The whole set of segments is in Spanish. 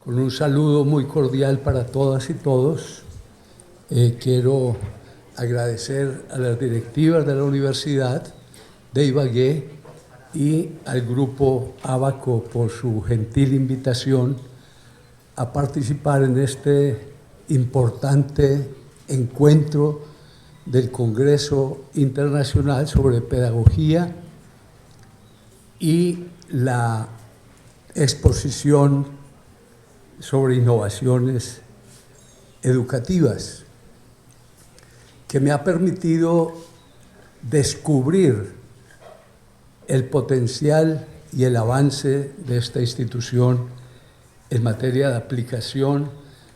Con un saludo muy cordial para todas y todos. Quiero agradecer a las directivas de la Universidad de Ibagué y al Grupo Abaco por su gentil invitación a participar en este importante encuentro del Congreso Internacional sobre Pedagogía y la exposición sobre innovaciones educativas, que me ha permitido descubrir el potencial y el avance de esta institución en materia de aplicación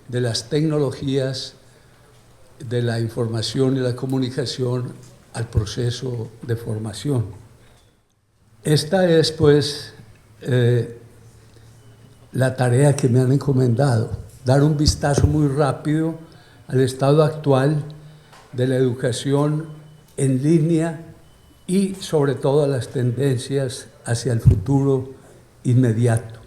de las tecnologías de la información y la comunicación al proceso de formación. Esta es, pues, la tarea que me han encomendado, dar un vistazo muy rápido al estado actual de la educación en línea y sobre todo a las tendencias hacia el futuro inmediato.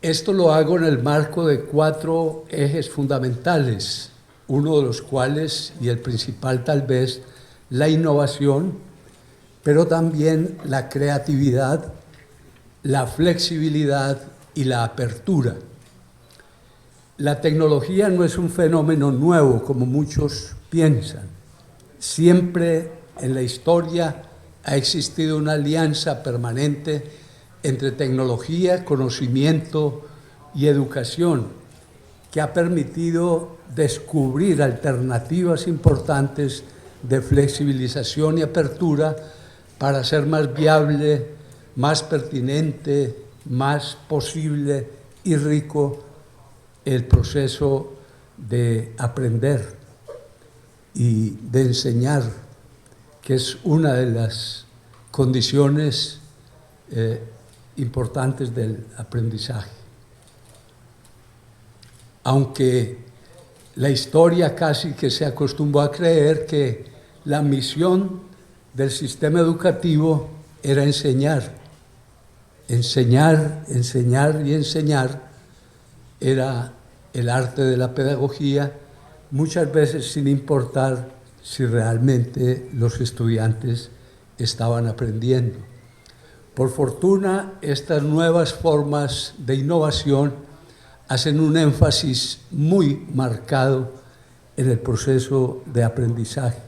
Esto lo hago en el marco de 4 ejes fundamentales, uno de los cuales, y el principal tal vez, la innovación, pero también la creatividad, la flexibilidad y la apertura. La tecnología no es un fenómeno nuevo, como muchos piensan. Siempre en la historia ha existido una alianza permanente entre tecnología, conocimiento y educación, que ha permitido descubrir alternativas importantes de flexibilización y apertura para hacer más viable, más pertinente, más posible y rico el proceso de aprender y de enseñar, que es una de las condiciones importantes del aprendizaje. Aunque la historia casi que se acostumbró a creer que la misión del sistema educativo era enseñar. Enseñar, enseñar y enseñar era el arte de la pedagogía, muchas veces sin importar si realmente los estudiantes estaban aprendiendo. Por fortuna, estas nuevas formas de innovación hacen un énfasis muy marcado en el proceso de aprendizaje.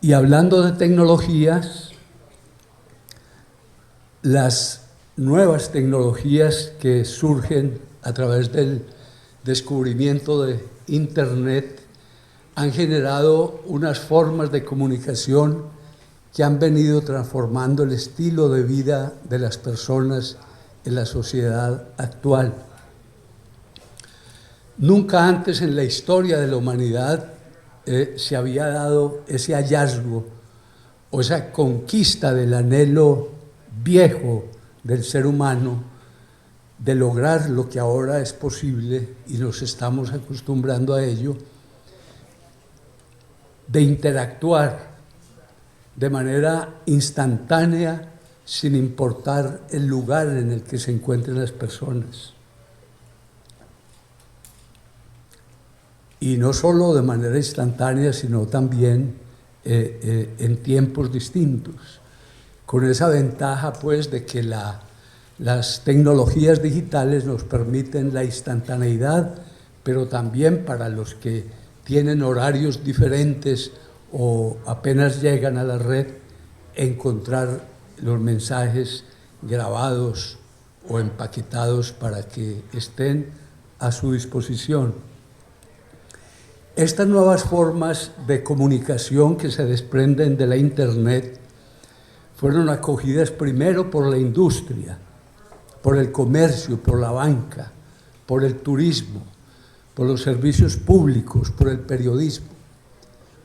Y hablando de tecnologías, las nuevas tecnologías que surgen a través del descubrimiento de Internet han generado unas formas de comunicación que han venido transformando el estilo de vida de las personas en la sociedad actual. Nunca antes en la historia de la humanidad se había dado ese hallazgo o esa conquista del anhelo viejo del ser humano de lograr lo que ahora es posible y nos estamos acostumbrando a ello, de interactuar de manera instantánea sin importar el lugar en el que se encuentren las personas. Y no solo de manera instantánea, sino también en tiempos distintos, con esa ventaja pues de que las tecnologías digitales nos permiten la instantaneidad, pero también para los que tienen horarios diferentes o apenas llegan a la red, encontrar los mensajes grabados o empaquetados para que estén a su disposición. Estas nuevas formas de comunicación que se desprenden de la Internet fueron acogidas primero por la industria, por el comercio, por la banca, por el turismo, por los servicios públicos, por el periodismo.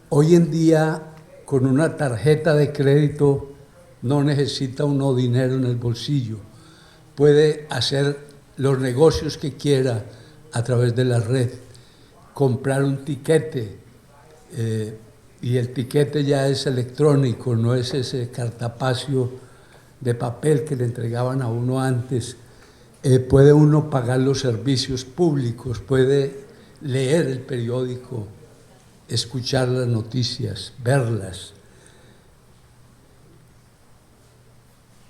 Hoy en día, con una tarjeta de crédito, no necesita uno dinero en el bolsillo. Puede hacer los negocios que quiera a través de la red, comprar un tiquete, y el tiquete ya es electrónico, no es ese cartapacio de papel que le entregaban a uno antes, puede uno pagar los servicios públicos, puede leer el periódico, escuchar las noticias, verlas.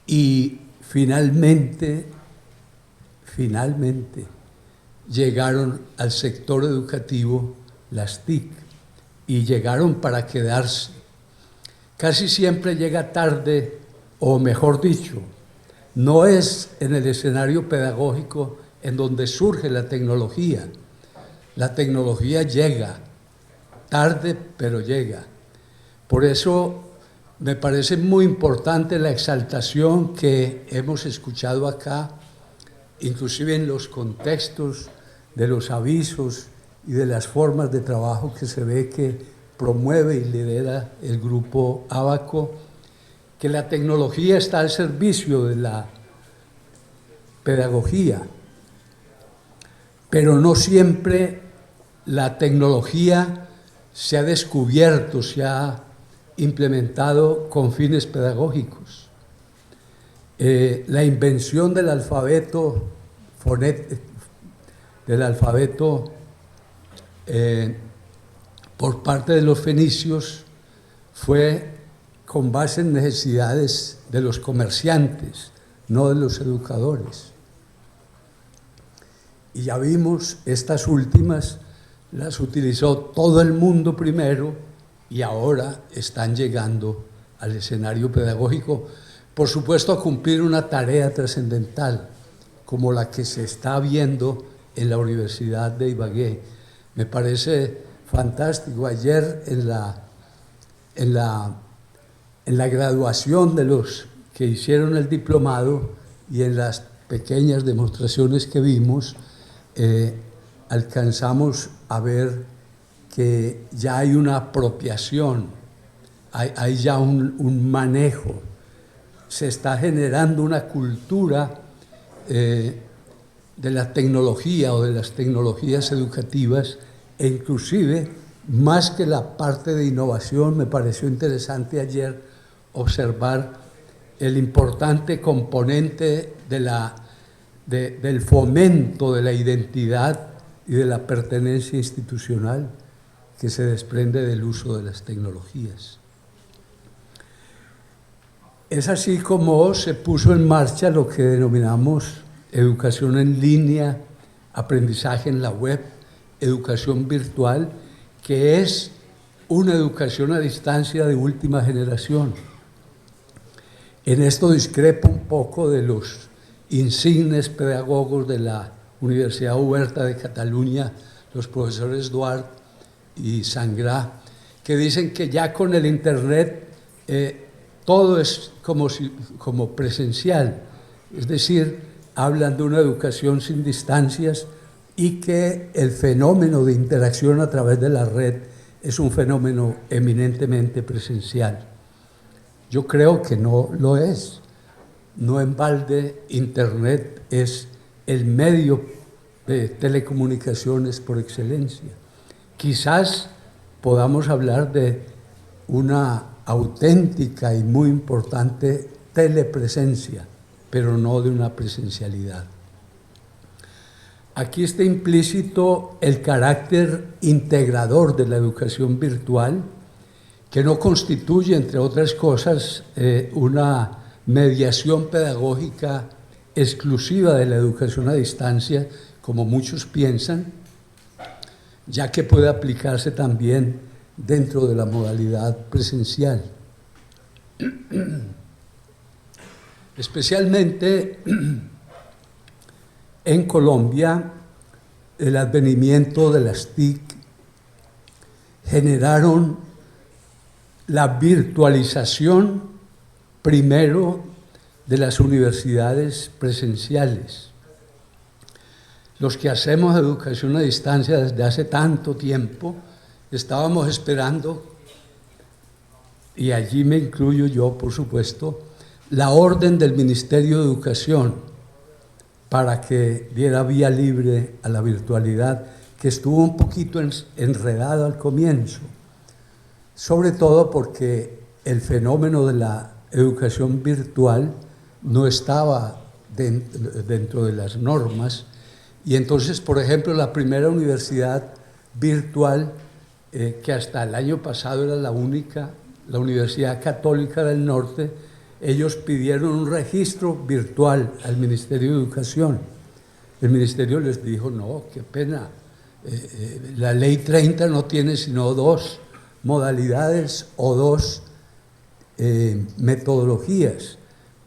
Y finalmente, llegaron al sector educativo las TIC y llegaron para quedarse. Casi siempre llega tarde, o mejor dicho, no es en el escenario pedagógico en donde surge la tecnología. La tecnología llega, tarde, pero llega. Por eso me parece muy importante la exaltación que hemos escuchado acá, inclusive en los contextos de los avisos y de las formas de trabajo que se ve que promueve y lidera el grupo Abaco, que la tecnología está al servicio de la pedagogía, pero no siempre la tecnología se ha descubierto, se ha implementado con fines pedagógicos. La invención del alfabeto por parte de los fenicios fue con base en necesidades de los comerciantes, no de los educadores. Y ya vimos, estas últimas las utilizó todo el mundo primero y ahora están llegando al escenario pedagógico, por supuesto a cumplir una tarea trascendental, como la que se está viendo en la Universidad de Ibagué. Me parece fantástico. Ayer en la graduación de los que hicieron el diplomado y en las pequeñas demostraciones que vimos, alcanzamos a ver que ya hay una apropiación, hay ya un manejo, se está generando una cultura de la tecnología o de las tecnologías educativas, e inclusive más que la parte de innovación, me pareció interesante ayer observar el importante componente del fomento de la identidad y de la pertenencia institucional que se desprende del uso de las tecnologías. Es así como se puso en marcha lo que denominamos educación en línea, aprendizaje en la web, educación virtual, que es una educación a distancia de última generación. En esto discrepo un poco de los insignes pedagogos de la Universidad Oberta de Cataluña, los profesores Duarte y Sangrá, que dicen que ya con el Internet todo es como presencial, es decir, hablan de una educación sin distancias y que el fenómeno de interacción a través de la red es un fenómeno eminentemente presencial. Yo creo que no lo es. No en balde Internet es el medio de telecomunicaciones por excelencia. Quizás podamos hablar de una auténtica y muy importante telepresencia, pero no de una presencialidad. Aquí está implícito el carácter integrador de la educación virtual, que no constituye, entre otras cosas, una mediación pedagógica exclusiva de la educación a distancia, como muchos piensan, ya que puede aplicarse también dentro de la modalidad presencial. Especialmente en Colombia, el advenimiento de las TIC generaron la virtualización primero de las universidades presenciales. Los que hacemos educación a distancia desde hace tanto tiempo, estábamos esperando, y allí me incluyo yo, por supuesto, la orden del Ministerio de Educación para que diera vía libre a la virtualidad, que estuvo un poquito enredada al comienzo. sobre todo porque el fenómeno de la educación virtual no estaba dentro de las normas, y entonces, por ejemplo, la primera universidad virtual, que hasta el año pasado era la única, la Universidad Católica del Norte, ellos pidieron un registro virtual al Ministerio de Educación. El Ministerio les dijo, no, qué pena, la Ley 30 no tiene sino dos modalidades o dos metodologías,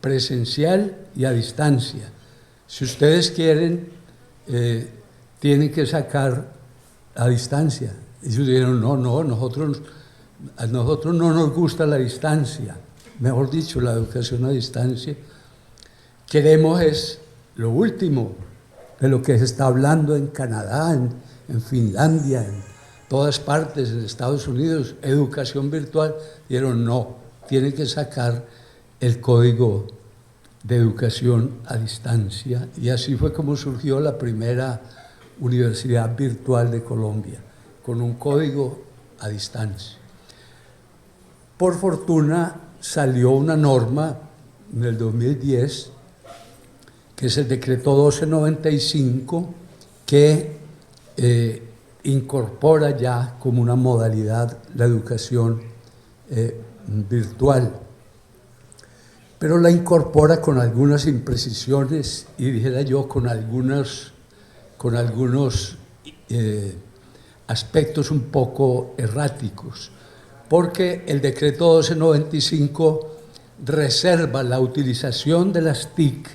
presencial y a distancia. Si ustedes quieren, tienen que sacar a distancia. Ellos dijeron, no, a nosotros no nos gusta la distancia, mejor dicho, la educación a distancia. Queremos es lo último de lo que se está hablando en Canadá, en Finlandia, en todas partes, en Estados Unidos, educación virtual. Dijeron, no, tienen que sacar el código de educación a distancia, y así fue como surgió la primera universidad virtual de Colombia, con un código a distancia. Por fortuna salió una norma en el 2010, que es el decreto 1295, que incorpora ya como una modalidad la educación virtual, pero la incorpora con algunas imprecisiones y, dijera yo, con algunos aspectos un poco erráticos, porque el decreto 1295 reserva la utilización de las TIC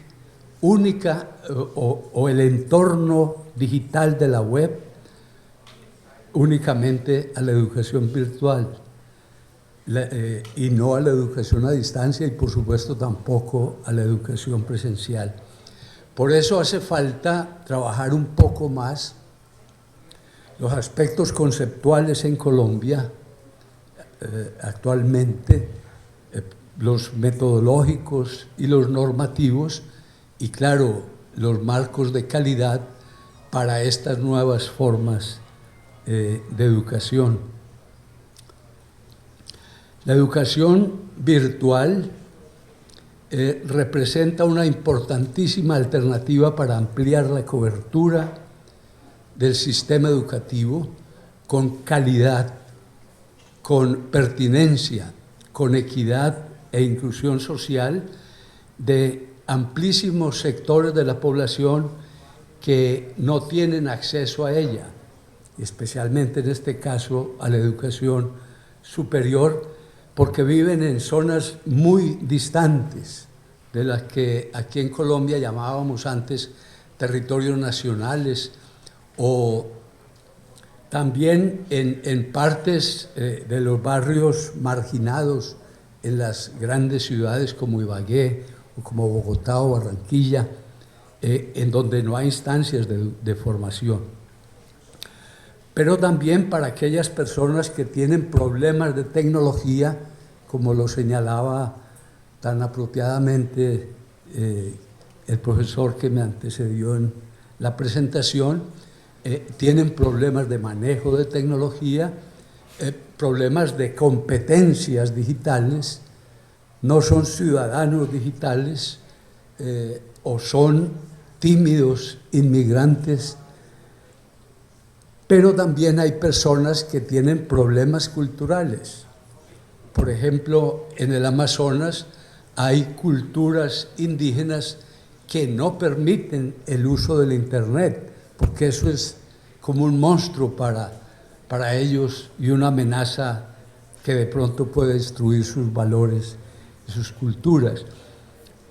única o el entorno digital de la web únicamente a la educación virtual, y no a la educación a distancia, y por supuesto tampoco a la educación presencial. Por eso hace falta trabajar un poco más los aspectos conceptuales en Colombia actualmente, los metodológicos y los normativos, y claro, los marcos de calidad para estas nuevas formas de educación. La educación virtual representa una importantísima alternativa para ampliar la cobertura del sistema educativo con calidad, con pertinencia, con equidad e inclusión social de amplísimos sectores de la población que no tienen acceso a ella, especialmente en este caso a la educación superior, porque viven en zonas muy distantes de las que aquí en Colombia llamábamos antes territorios nacionales, o también en partes de los barrios marginados en las grandes ciudades como Ibagué o como Bogotá o Barranquilla, en donde no hay instancias de formación. Pero también para aquellas personas que tienen problemas de tecnología, como lo señalaba tan apropiadamente el profesor que me antecedió en la presentación, tienen problemas de manejo de tecnología, problemas de competencias digitales, no son ciudadanos digitales, o son tímidos inmigrantes. Pero también hay personas que tienen problemas culturales. Por ejemplo, en el Amazonas hay culturas indígenas que no permiten el uso del Internet, porque eso es como un monstruo para ellos y una amenaza que de pronto puede destruir sus valores y sus culturas.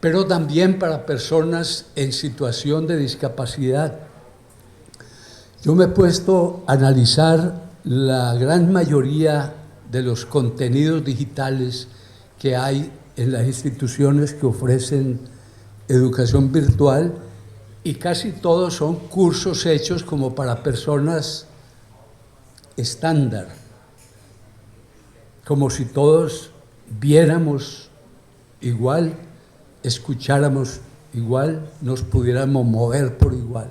Pero también para personas en situación de discapacidad. Yo me he puesto a analizar la gran mayoría de los contenidos digitales que hay en las instituciones que ofrecen educación virtual, y casi todos son cursos hechos como para personas estándar, como si todos viéramos igual, escucháramos igual, nos pudiéramos mover por igual.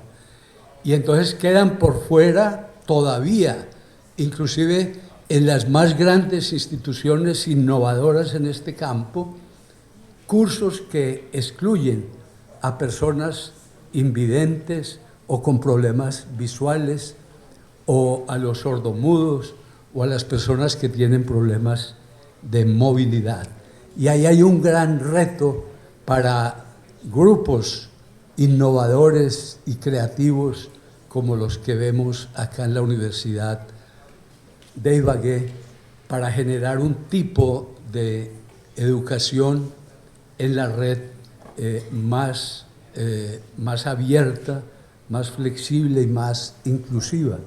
Y entonces quedan por fuera todavía, inclusive en las más grandes instituciones innovadoras en este campo, cursos que excluyen a personas invidentes o con problemas visuales, o a los sordomudos, o a las personas que tienen problemas de movilidad. Y ahí hay un gran reto para grupos innovadores y creativos como los que vemos acá en la Universidad de Ibagué, para generar un tipo de educación en la red más abierta, más flexible y más inclusiva.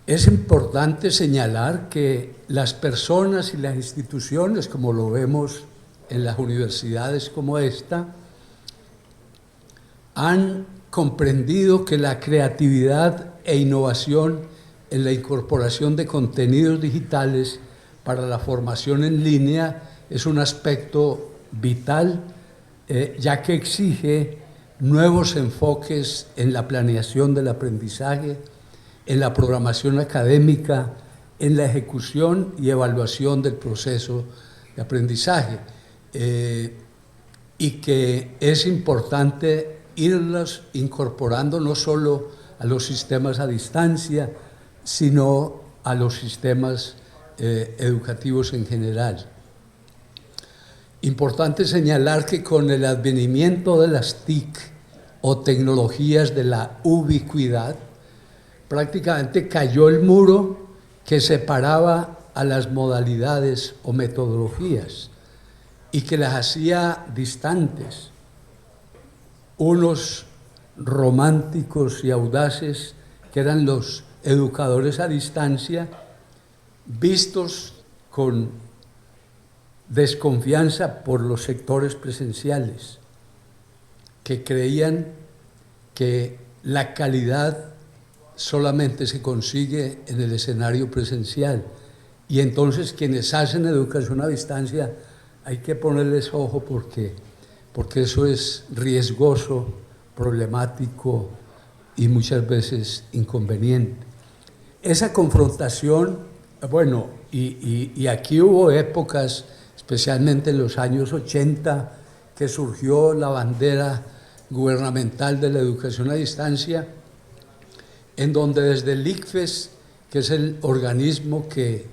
Es importante señalar que las personas y las instituciones, como lo vemos en las universidades como esta, han comprendido que la creatividad e innovación en la incorporación de contenidos digitales para la formación en línea es un aspecto vital, ya que exige nuevos enfoques en la planeación del aprendizaje, en la programación académica, en la ejecución y evaluación del proceso de aprendizaje, y que es importante irlas incorporando no solo a los sistemas a distancia, sino a los sistemas educativos en general. Importante señalar que con el advenimiento de las TIC o tecnologías de la ubicuidad, prácticamente cayó el muro que separaba a las modalidades o metodologías y que las hacía distantes. Unos románticos y audaces que eran los educadores a distancia, vistos con desconfianza por los sectores presenciales, que creían que la calidad solamente se consigue en el escenario presencial, y entonces quienes hacen educación a distancia hay que ponerles ojo porque eso es riesgoso, problemático y muchas veces inconveniente. Esa confrontación, bueno, y aquí hubo épocas, especialmente en los años 80, que surgió la bandera gubernamental de la educación a distancia, en donde desde el ICFES, que es el organismo que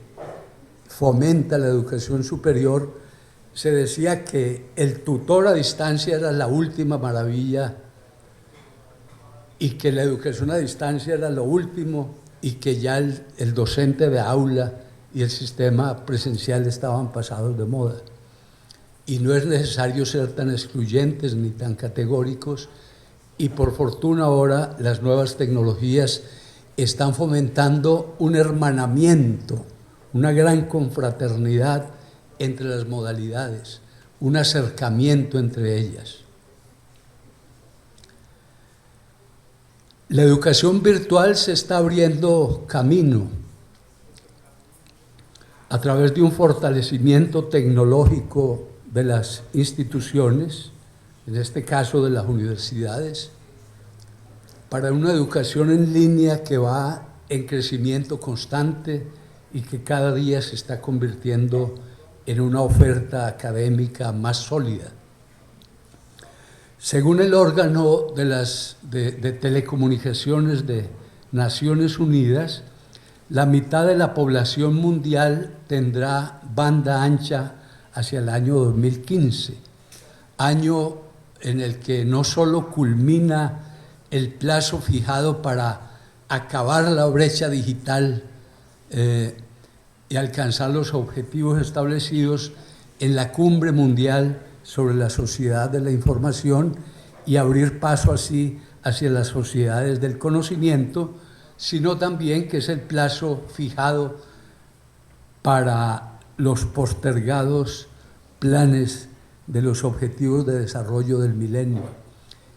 fomenta la educación superior, se decía que el tutor a distancia era la última maravilla y que la educación a distancia era lo último y que ya el docente de aula y el sistema presencial estaban pasados de moda. Y no es necesario ser tan excluyentes ni tan categóricos, y por fortuna ahora las nuevas tecnologías están fomentando un hermanamiento, una gran confraternidad entre las modalidades, un acercamiento entre ellas. La educación virtual se está abriendo camino a través de un fortalecimiento tecnológico de las instituciones, en este caso de las universidades, para una educación en línea que va en crecimiento constante y que cada día se está convirtiendo en una oferta académica más sólida. Según el órgano de telecomunicaciones de Naciones Unidas, la mitad de la población mundial tendrá banda ancha hacia el año 2015, año en el que no solo culmina el plazo fijado para acabar la brecha digital y alcanzar los objetivos establecidos en la Cumbre Mundial sobre la Sociedad de la Información y abrir paso así hacia las sociedades del conocimiento, sino también que es el plazo fijado para los postergados planes de los Objetivos de Desarrollo del Milenio,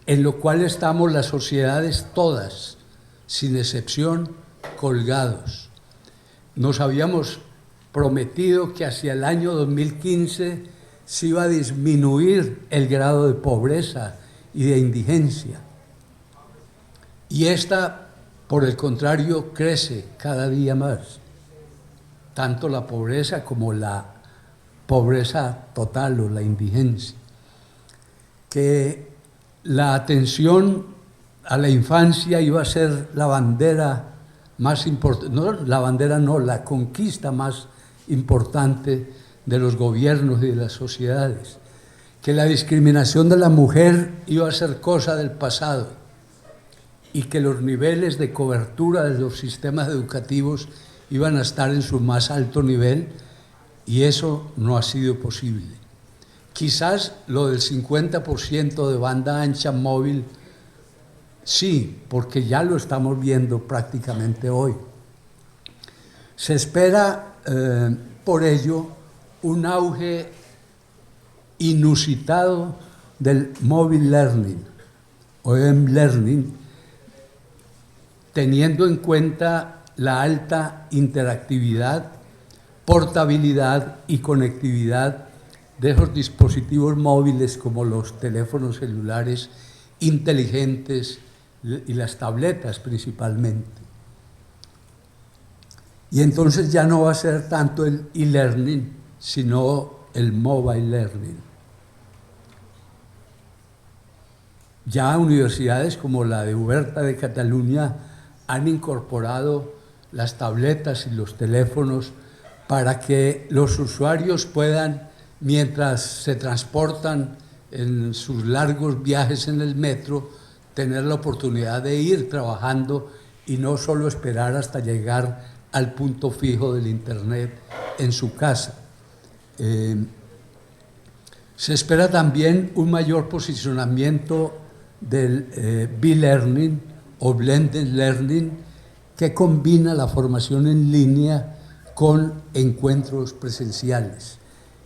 en lo cual estamos las sociedades todas, sin excepción, colgados. Nos habíamos prometido que hacia el año 2015 se iba a disminuir el grado de pobreza y de indigencia. Y esta Por el contrario, crece cada día más, tanto la pobreza como la pobreza total o la indigencia. Que la atención a la infancia iba a ser la bandera más importante, no la bandera, no, la conquista más importante de los gobiernos y de las sociedades, que la discriminación de la mujer iba a ser cosa del pasado y que los niveles de cobertura de los sistemas educativos iban a estar en su más alto nivel, y eso no ha sido posible. Quizás lo del 50% de banda ancha móvil, sí, porque ya lo estamos viendo prácticamente hoy. Se espera, por ello, un auge inusitado del mobile learning o m-learning, teniendo en cuenta la alta interactividad, portabilidad y conectividad de esos dispositivos móviles como los teléfonos celulares inteligentes y las tabletas principalmente. Y entonces ya no va a ser tanto el e-learning, sino el mobile learning. Ya universidades como la de Oberta de Cataluña han incorporado las tabletas y los teléfonos para que los usuarios puedan, mientras se transportan en sus largos viajes en el metro, tener la oportunidad de ir trabajando y no solo esperar hasta llegar al punto fijo del Internet en su casa. Se espera también un mayor posicionamiento del B-Learning o Blended Learning, que combina la formación en línea con encuentros presenciales.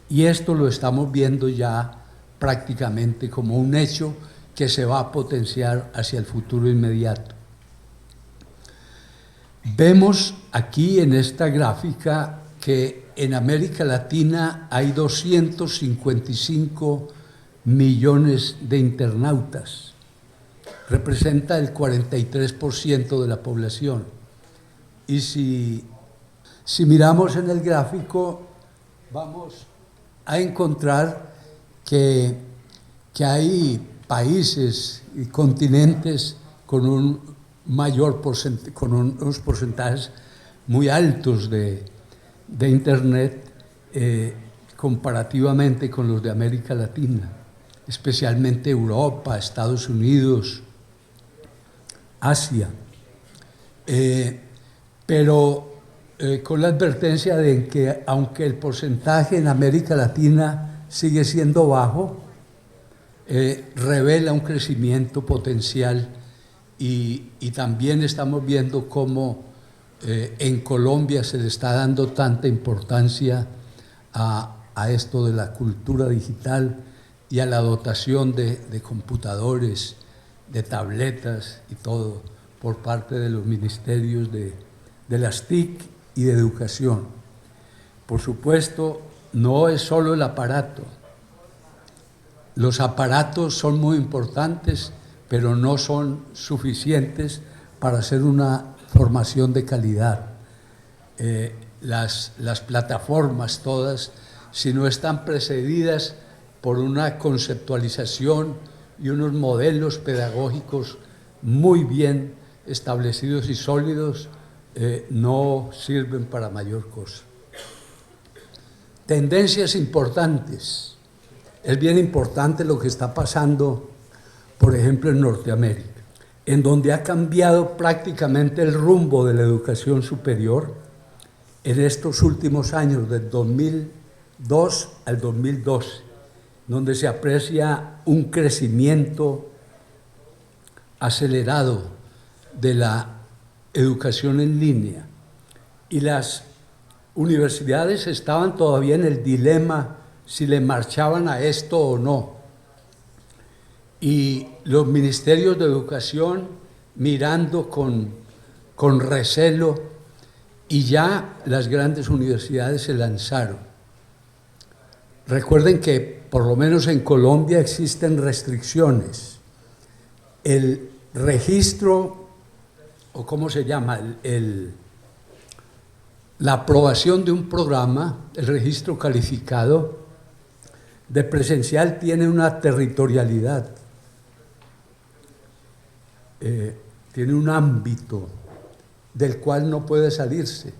Y esto lo estamos viendo ya prácticamente como un hecho que se va a potenciar hacia el futuro inmediato. Vemos aquí en esta gráfica que en América Latina hay 255 millones de internautas. Representa el 43% de la población. Y si miramos en el gráfico, vamos a encontrar que hay países y continentes con un mayor con unos porcentajes muy altos de Internet comparativamente con los de América Latina, especialmente Europa, Estados Unidos, Asia, pero con la advertencia de que aunque el porcentaje en América Latina sigue siendo bajo, revela un crecimiento potencial y también estamos viendo cómo en Colombia se le está dando tanta importancia a esto de la cultura digital y a la dotación de computadores, de tabletas y todo por parte de los ministerios de las TIC y de educación. Por supuesto, no es solo el aparato. Los aparatos son muy importantes, pero no son suficientes para hacer una formación de calidad. Las plataformas todas, si no están precedidas por una conceptualización y unos modelos pedagógicos muy bien establecidos y sólidos, no sirven para mayor cosa. Tendencias importantes. Es bien importante lo que está pasando, por ejemplo, en Norteamérica, en donde ha cambiado prácticamente el rumbo de la educación superior en estos últimos años, del 2002 al 2012, donde se aprecia un crecimiento acelerado de la educación en línea. Y las universidades estaban todavía en el dilema si le marchaban a esto o no. Y los ministerios de educación mirando con recelo, y ya las grandes universidades se lanzaron. Recuerden que por lo menos en Colombia existen restricciones. El registro o cómo se llama, la aprobación de un programa, el registro calificado de presencial tiene una territorialidad, tiene un ámbito del cual no puede salirse.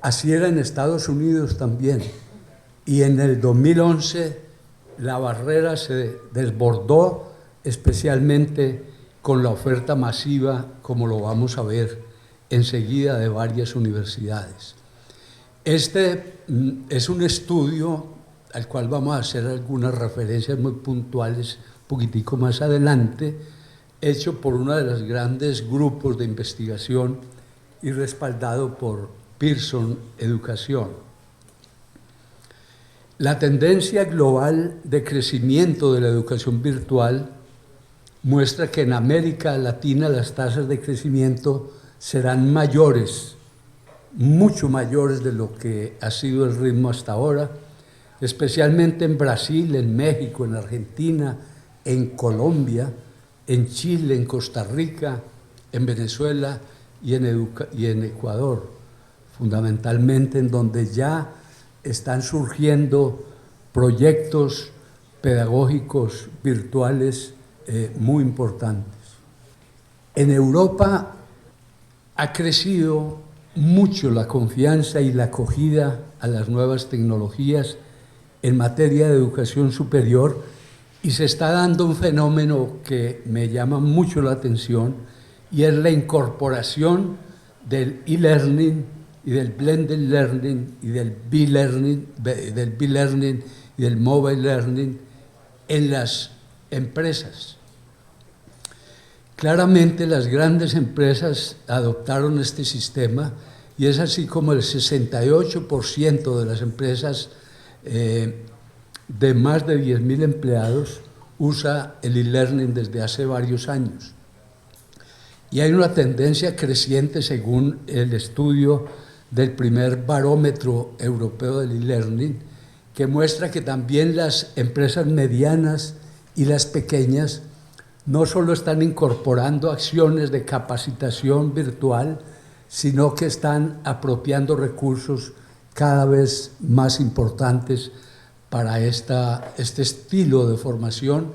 Así era en Estados Unidos también. Y en el 2011 la barrera se desbordó, especialmente con la oferta masiva, como lo vamos a ver enseguida, de varias universidades. Este es un estudio al cual vamos a hacer algunas referencias muy puntuales un poquitico más adelante, hecho por uno de los grandes grupos de investigación y respaldado por Pearson Educación. La tendencia global de crecimiento de la educación virtual muestra que en América Latina las tasas de crecimiento serán mayores, mucho mayores de lo que ha sido el ritmo hasta ahora, especialmente en Brasil, en México, en Argentina, en Colombia, en Chile, en Costa Rica, en Venezuela y en Ecuador, fundamentalmente en donde ya están surgiendo proyectos pedagógicos virtuales muy importantes. En Europa ha crecido mucho la confianza y la acogida a las nuevas tecnologías en materia de educación superior, y se está dando un fenómeno que me llama mucho la atención, y es la incorporación del e-learning y del blended learning y del b-learning y del mobile learning en las empresas. Claramente las grandes empresas adoptaron este sistema, y es así como el 68% de las empresas de más de 10.000 empleados usa el e-learning desde hace varios años. Y hay una tendencia creciente, según el estudio del primer barómetro europeo del e-learning, que muestra que también las empresas medianas y las pequeñas no solo están incorporando acciones de capacitación virtual, sino que están apropiando recursos cada vez más importantes para este estilo de formación,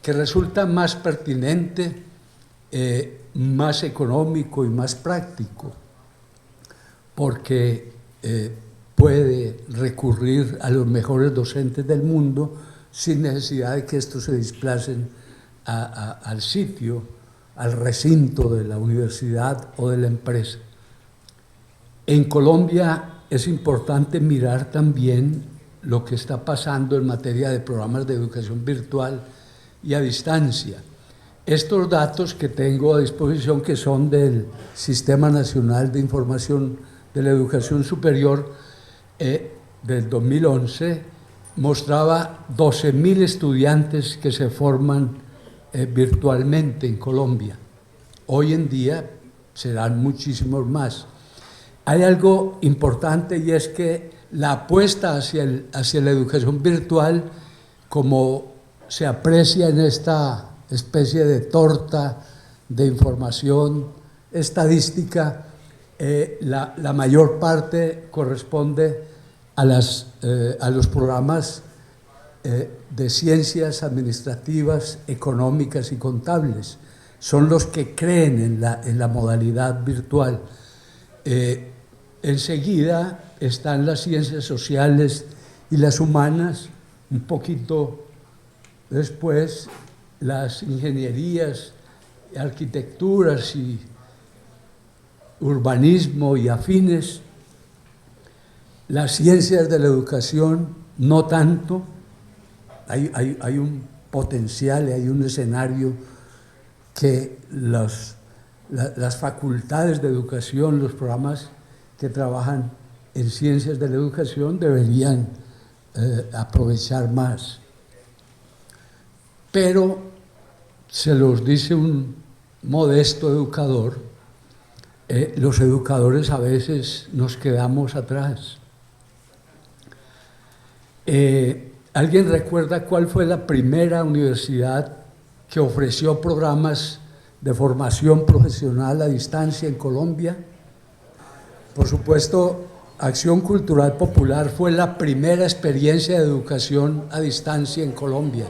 que resulta más pertinente, más económico y más práctico, porque puede recurrir a los mejores docentes del mundo sin necesidad de que estos se desplacen al sitio, al recinto de la universidad o de la empresa. En Colombia es importante mirar también lo que está pasando en materia de programas de educación virtual y a distancia. Estos datos que tengo a disposición, que son del Sistema Nacional de Información de la Educación Superior del 2011, mostraba 12.000 estudiantes que se forman virtualmente en Colombia. Hoy en día serán muchísimos más. Hay algo importante, y es que la apuesta hacia la educación virtual, como se aprecia en esta especie de torta de información estadística, la mayor parte corresponde a los programas de ciencias administrativas, económicas y contables. Son los que creen en la modalidad virtual. Enseguida están las ciencias sociales y las humanas, un poquito después las ingenierías, arquitecturas y urbanismo y afines, las ciencias de la educación no tanto. Hay un potencial, hay un escenario que las facultades de educación, los programas que trabajan en ciencias de la educación deberían aprovechar más. Pero se los dice un modesto educador, los educadores a veces nos quedamos atrás. ¿Alguien recuerda cuál fue la primera universidad que ofreció programas de formación profesional a distancia en Colombia. Por supuesto, Acción Cultural Popular fue la primera experiencia de educación a distancia en Colombia.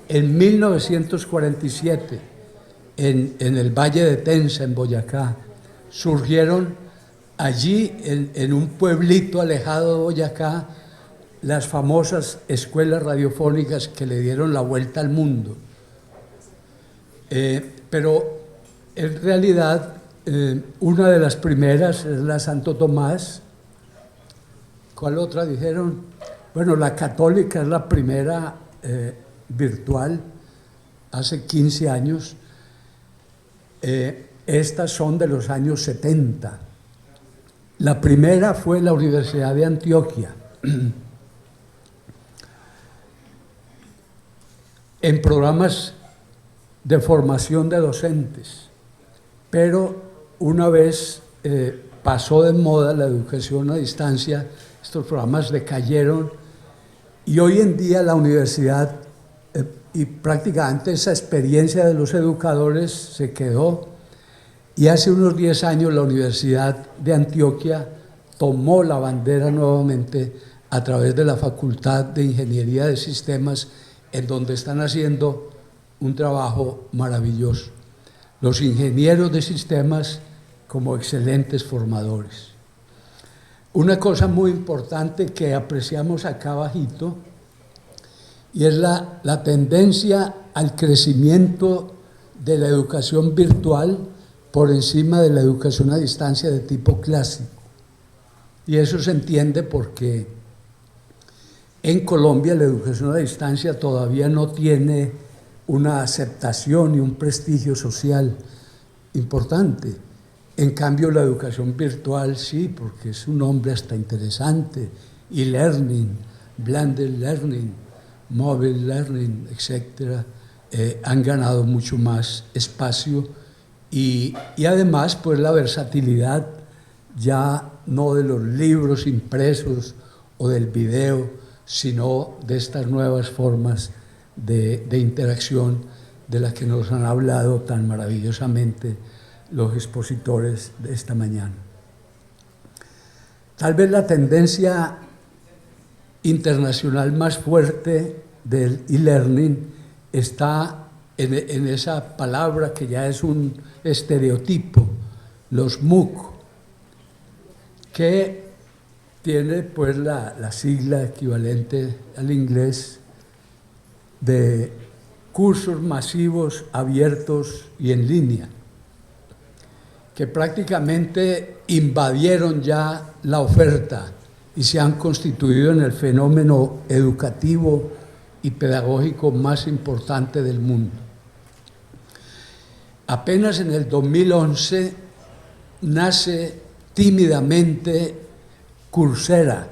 En 1947, en el Valle de Tensa, en Boyacá, surgieron allí, en un pueblito alejado de Boyacá, las famosas escuelas radiofónicas que le dieron la vuelta al mundo. Pero en realidad, una de las primeras es la Santo Tomás. ¿Cuál otra dijeron? Bueno, la católica es la primera virtual, hace 15 años. Estas son de los años 70. La primera fue la Universidad de Antioquia, en programas de formación de docentes, pero una vez pasó de moda la educación a distancia, estos programas decayeron y hoy en día la universidad y prácticamente esa experiencia de los educadores se quedó, y hace unos 10 años la Universidad de Antioquia tomó la bandera nuevamente a través de la Facultad de Ingeniería de Sistemas, en donde están haciendo un trabajo maravilloso. Los ingenieros de sistemas como excelentes formadores. Una cosa muy importante que apreciamos acá abajito, y es la tendencia al crecimiento de la educación virtual por encima de la educación a distancia de tipo clásico. Y eso se entiende porque en Colombia la educación a distancia todavía no tiene una aceptación y un prestigio social importante. En cambio, la educación virtual sí, porque es un nombre hasta interesante, e-learning, blended learning, mobile learning, etc., han ganado mucho más espacio y además pues la versatilidad ya no de los libros impresos o del video, sino de estas nuevas formas de interacción de las que nos han hablado tan maravillosamente los expositores de esta mañana. Tal vez la tendencia internacional más fuerte del e-learning está en esa palabra que ya es un estereotipo, los MOOC, que tiene pues la sigla equivalente al inglés de cursos masivos, abiertos y en línea, que prácticamente invadieron ya la oferta y se han constituido en el fenómeno educativo y pedagógico más importante del mundo. Apenas en el 2011 nace tímidamente Coursera,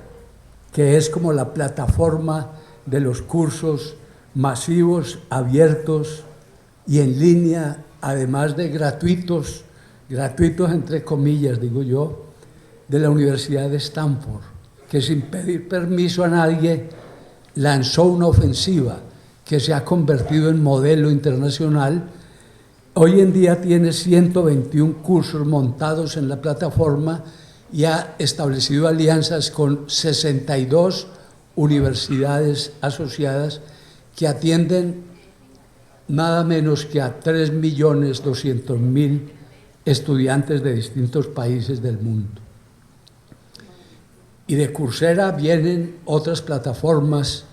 que es como la plataforma de los cursos masivos, abiertos y en línea, además de gratuitos entre comillas, digo yo, de la Universidad de Stanford, que sin pedir permiso a nadie lanzó una ofensiva que se ha convertido en modelo internacional. Hoy en día tiene 121 cursos montados en la plataforma y ha establecido alianzas con 62 universidades asociadas que atienden nada menos que a 3.200.000 estudiantes de distintos países del mundo. Y de Coursera vienen otras plataformas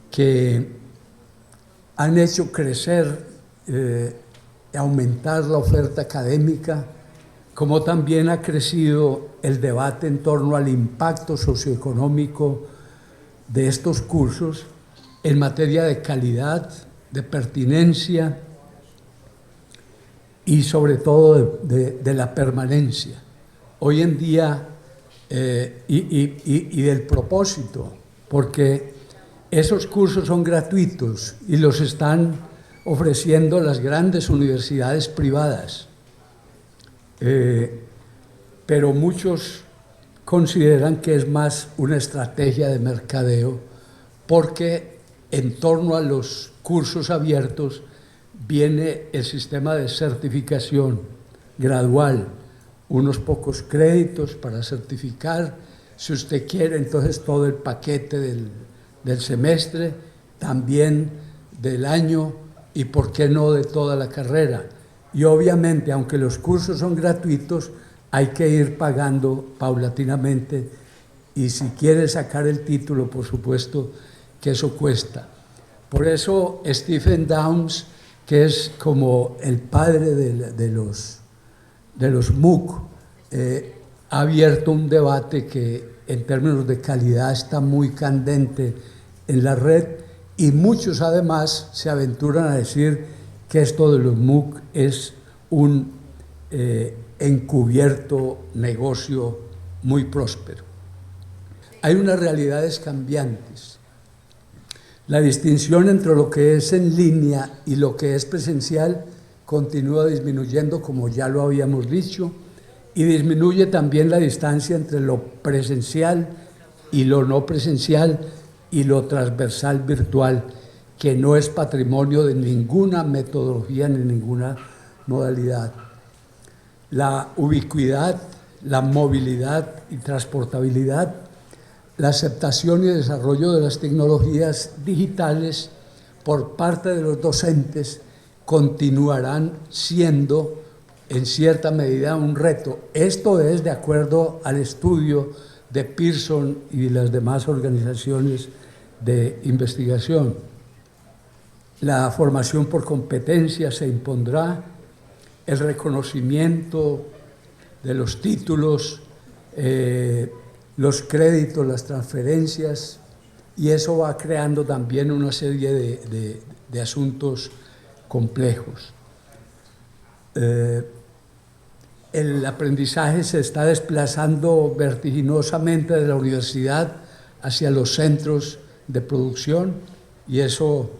que han hecho crecer, aumentar la oferta académica, como también ha crecido el debate en torno al impacto socioeconómico de estos cursos en materia de calidad, de pertinencia y sobre todo de la permanencia. Hoy en día, y del propósito, porque esos cursos son gratuitos y los están ofreciendo las grandes universidades privadas. Pero muchos consideran que es más una estrategia de mercadeo, porque en torno a los cursos abiertos viene el sistema de certificación gradual, unos pocos créditos para certificar, si usted quiere, entonces todo el paquete del semestre, también del año y por qué no de toda la carrera. Y obviamente, aunque los cursos son gratuitos, hay que ir pagando paulatinamente y si quiere sacar el título, por supuesto que eso cuesta. Por eso Stephen Downes, que es como el padre de los MOOC, ha abierto un debate que en términos de calidad está muy candente en la red y muchos además se aventuran a decir que esto de los MOOC es un encubierto negocio muy próspero. Hay unas realidades cambiantes. La distinción entre lo que es en línea y lo que es presencial continúa disminuyendo, como ya lo habíamos dicho, y disminuye también la distancia entre lo presencial y lo no presencial y lo transversal virtual, que no es patrimonio de ninguna metodología ni ninguna modalidad. La ubicuidad, la movilidad y transportabilidad, la aceptación y desarrollo de las tecnologías digitales por parte de los docentes continuarán siendo en cierta medida un reto. Esto es de acuerdo al estudio de Pearson y las demás organizaciones de investigación. La formación por competencia se impondrá, el reconocimiento de los títulos, los créditos, las transferencias, y eso va creando también una serie de asuntos complejos. El aprendizaje se está desplazando vertiginosamente de la universidad hacia los centros de producción y eso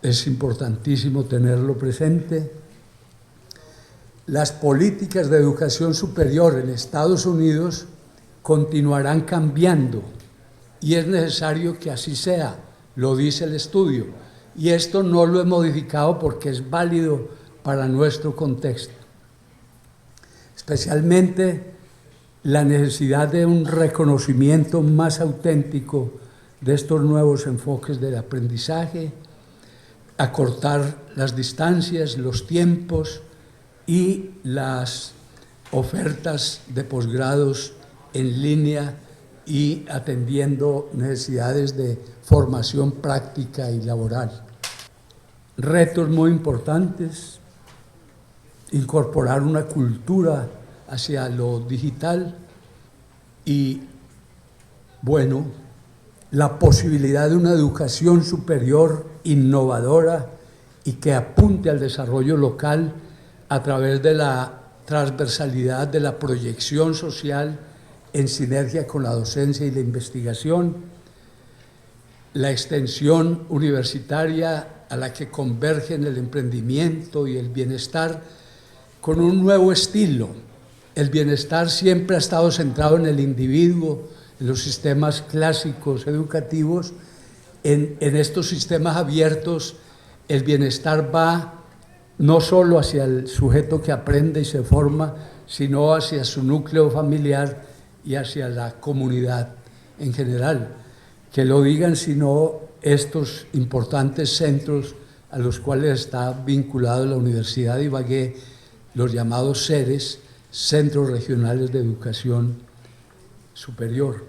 es importantísimo tenerlo presente. Las políticas de educación superior en Estados Unidos continuarán cambiando y es necesario que así sea, lo dice el estudio. Y esto no lo he modificado porque es válido para nuestro contexto. Especialmente la necesidad de un reconocimiento más auténtico de estos nuevos enfoques del aprendizaje, acortar las distancias, los tiempos y las ofertas de posgrados en línea y atendiendo necesidades de formación práctica y laboral. Retos muy importantes, incorporar una cultura hacia lo digital y, bueno, la posibilidad de una educación superior innovadora y que apunte al desarrollo local a través de la transversalidad de la proyección social en sinergia con la docencia y la investigación, la extensión universitaria a la que convergen el emprendimiento y el bienestar con un nuevo estilo. El bienestar siempre ha estado centrado en el individuo, en los sistemas clásicos educativos. En estos sistemas abiertos, el bienestar va no solo hacia el sujeto que aprende y se forma, sino hacia su núcleo familiar y hacia la comunidad en general. Que lo digan sino estos importantes centros a los cuales está vinculado la Universidad de Ibagué, los llamados CERES, Centros Regionales de Educación Superior.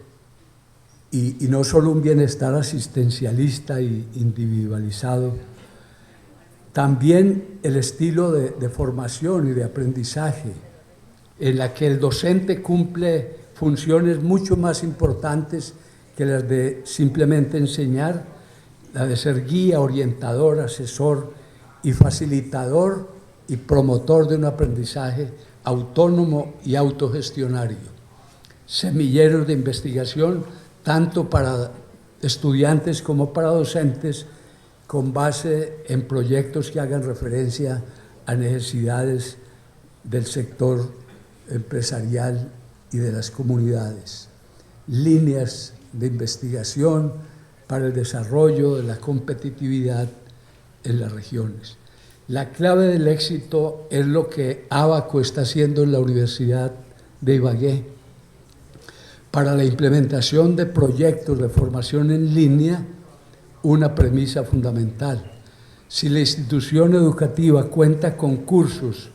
Y no solo un bienestar asistencialista e individualizado, también el estilo de formación y de aprendizaje, en la que el docente cumple funciones mucho más importantes que las de simplemente enseñar, la de ser guía, orientador, asesor y facilitador y promotor de un aprendizaje autónomo y autogestionario. Semilleros de investigación, tanto para estudiantes como para docentes, con base en proyectos que hagan referencia a necesidades del sector empresarial y de las comunidades. Líneas de investigación para el desarrollo de la competitividad en las regiones. La clave del éxito es lo que Abaco está haciendo en la Universidad de Ibagué para la implementación de proyectos de formación en línea, una premisa fundamental. Si la institución educativa cuenta con cursos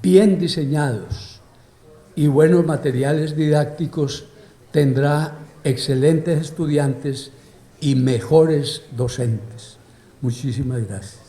bien diseñados y buenos materiales didácticos, tendrá excelentes estudiantes y mejores docentes. Muchísimas gracias.